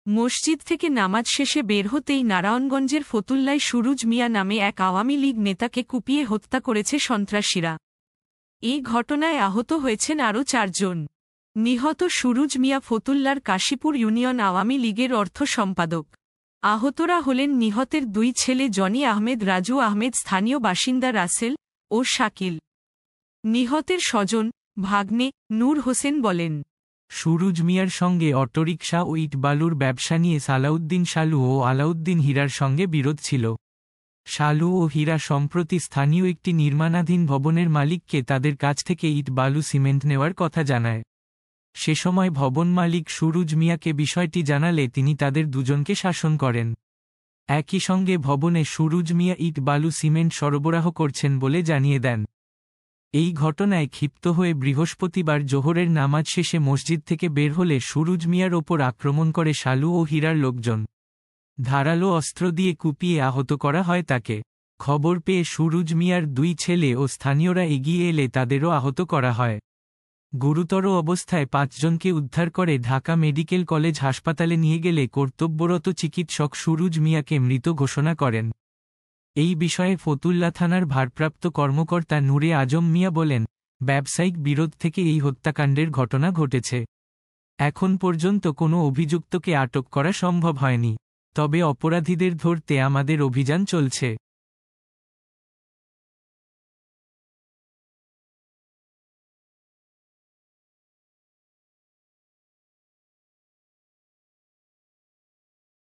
মসজিদ থেকে নামাজ শেষে বের হতেই নারায়ণগঞ্জের ফতুল্লায় সুরুজ মিয়া নামে এক আওয়ামী লীগ নেতাকে কুপিয়ে হত্যা করেছে সন্ত্রাসীরা। এই ঘটনায় আহত হয়েছেন আরও 4 জন। নিহত সুরুজ মিয়া ফতুল্লার কাশীপুর ইউনিয়ন আওয়ামী লীগের অর্থ সম্পাদক। আহতরা হলেন নিহতের 2 ছেলে জনি আহমেদ, রাজু আহমেদ, স্থানীয় বাসিন্দা রাসেল ও শাকিল। নিহতের স্বজন ভাগ্নে নূর হোসেন বলেন, সুরুজ মিয়ার সঙ্গে অটোরিকশা ও ইটবালুর ব্যবসা নিয়ে সালাউদ্দিন শালু ও আলাউদ্দিন হীরার সঙ্গে বিরোধ ছিল। শালু ও হীরা সম্প্রতি স্থানীয় একটি নির্মাণাধীন ভবনের মালিককে তাদের কাছ থেকে ইট বালু সিমেন্ট নেওয়ার কথা জানায়। সে সময় ভবন মালিক সুরুজ মিয়াকে বিষয়টি জানালে তিনি তাদের দুজনকে শাসন করেন। একই সঙ্গে ভবনে সুরুজ মিয়া ইট বালু সিমেন্ট সরবরাহ করছেন বলে জানিয়ে দেন। এই ঘটনায় ক্ষিপ্ত হয়ে বৃহস্পতিবার জোহরের নামাজ শেষে মসজিদ থেকে বের হলে সুরুজ মিয়ার ওপর আক্রমণ করে শালু ও হীরার লোকজন। ধারালো অস্ত্র দিয়ে কুপিয়ে আহত করা হয় তাকে। খবর পেয়ে সুরুজ মিয়ার 2 ছেলে ও স্থানীয়রা এগিয়ে এলে তাদেরও আহত করা হয়। গুরুতর অবস্থায় 5 জনকে উদ্ধার করে ঢাকা মেডিকেল কলেজ হাসপাতালে নিয়ে গেলে কর্তব্যরত চিকিৎসক সুরুজ মিয়াকে মৃত ঘোষণা করেন। এই বিষয়ে ফতুল্লা থানার ভারপ্রাপ্ত কর্মকর্তা নূরে আজম মিয়া বলেন, ব্যবসায়িক বিরোধ থেকে এই হত্যাকাণ্ডের ঘটনা ঘটেছে। এখন পর্যন্ত কোনো অভিযুক্তকে আটক করা সম্ভব হয়নি, তবে অপরাধীদের ধরতে আমাদের অভিযান চলছে।